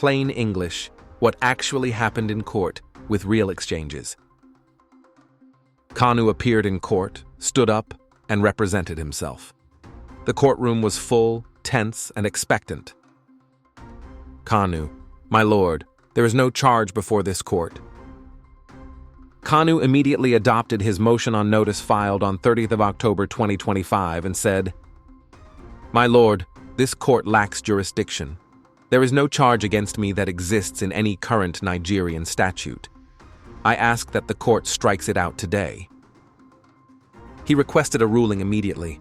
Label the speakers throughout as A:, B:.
A: plain English what actually happened in court with real exchanges. Kanu appeared in court, stood up, and represented himself. The courtroom was full, tense, and expectant. Kanu, my lord, there is no charge before this court. Kanu immediately adopted his motion on notice filed on 30th of October 2025 and said, "My lord, this court lacks jurisdiction. There is no charge against me that exists in any current Nigerian statute. I ask that the court strikes it out today." He requested a ruling immediately.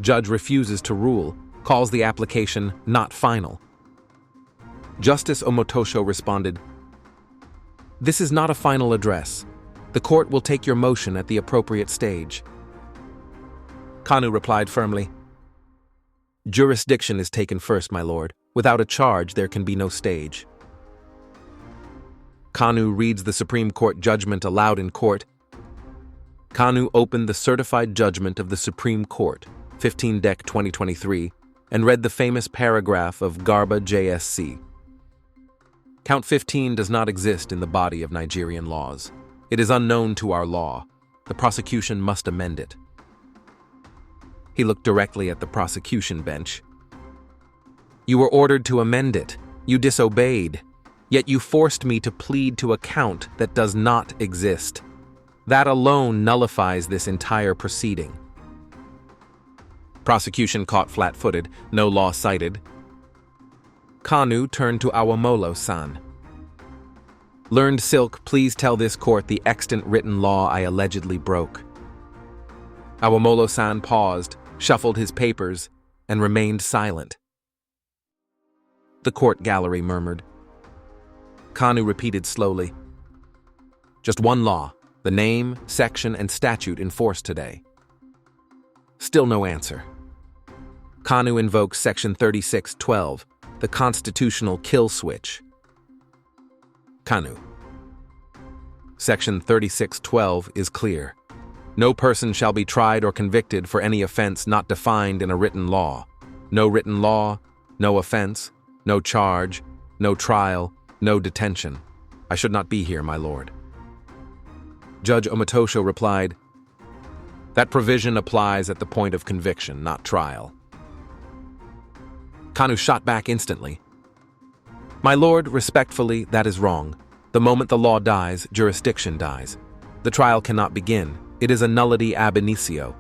A: Judge refuses to rule, calls the application not final. Justice Omotosho responded, "This is not a final address. The court will take your motion at the appropriate stage." Kanu replied firmly, "Jurisdiction is taken first, my lord. Without a charge, there can be no stage." Kanu reads the Supreme Court judgment aloud in court. Kanu opened the certified judgment of the Supreme Court, 15 Dec 2023, and read the famous paragraph of Garba JSC. Count 15 does not exist in the body of Nigerian laws. It is unknown to our law. The prosecution must amend it. He looked directly at the prosecution bench. "You were ordered to amend it. You disobeyed. Yet you forced me to plead to a count that does not exist. That alone nullifies this entire proceeding." Prosecution caught flat-footed, no law cited. Kanu turned to Awomolo-san. "Learned Silk, please tell this court the extant written law I allegedly broke." Awomolo-san paused, shuffled his papers, and remained silent. The court gallery murmured. Kanu repeated slowly, "Just one law, the name, section, and statute enforced today." Still no answer. Kanu invokes Section 3612, the constitutional kill switch. Kanu. Section 3612 is clear. No person shall be tried or convicted for any offense not defined in a written law. No written law, no offense, no charge, no trial, no detention. I should not be here, my lord. Judge Omotosho replied, "That provision applies at the point of conviction, not trial." Kanu shot back instantly. "My lord, respectfully, that is wrong. The moment the law dies, jurisdiction dies. The trial cannot begin. It is a nullity ab initio."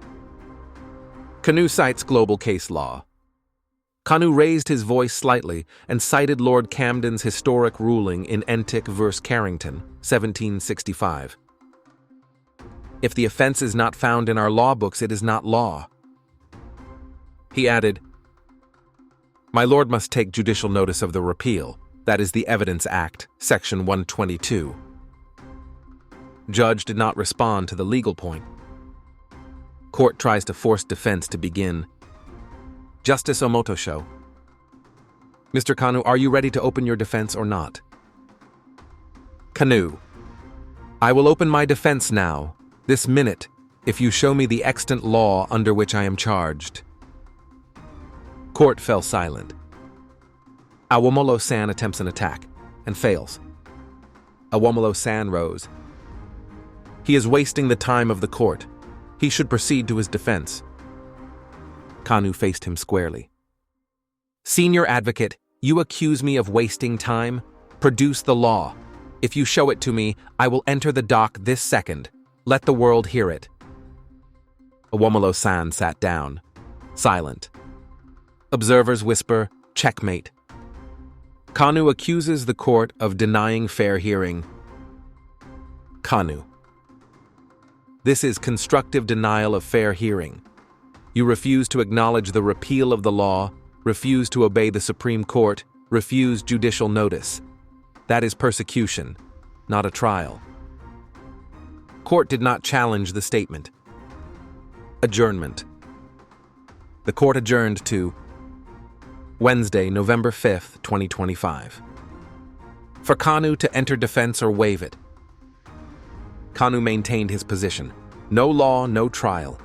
A: Kanu cites global case law. Kanu raised his voice slightly and cited Lord Camden's historic ruling in Entick v. Carrington, 1765. "If the offense is not found in our law books, it is not law." He added, "My lord must take judicial notice of the repeal. That is the Evidence Act, Section 122. Judge did not respond to the legal point. Court tries to force defense to begin. Justice Omotosho. Mr. Kanu, are you ready to open your defense or not? Kanu. I will open my defense now, this minute, if you show me the extant law under which I am charged. Court fell silent. Awomolo-san attempts an attack, and fails. Awomolo-san rose. He is wasting the time of the court. He should proceed to his defense. Kanu faced him squarely. Senior advocate, you accuse me of wasting time? Produce the law. If you show it to me, I will enter the dock this second. Let the world hear it. Awomolo-san sat down, silent. Observers whisper, checkmate. Kanu accuses the court of denying fair hearing. Kanu. This is constructive denial of fair hearing. You refuse to acknowledge the repeal of the law, refuse to obey the Supreme Court, refuse judicial notice. That is persecution, not a trial. Court did not challenge the statement. Adjournment. The court adjourned to Wednesday, November 5th, 2025. For Kanu to enter defense or waive it. Kanu maintained his position. No law, no trial.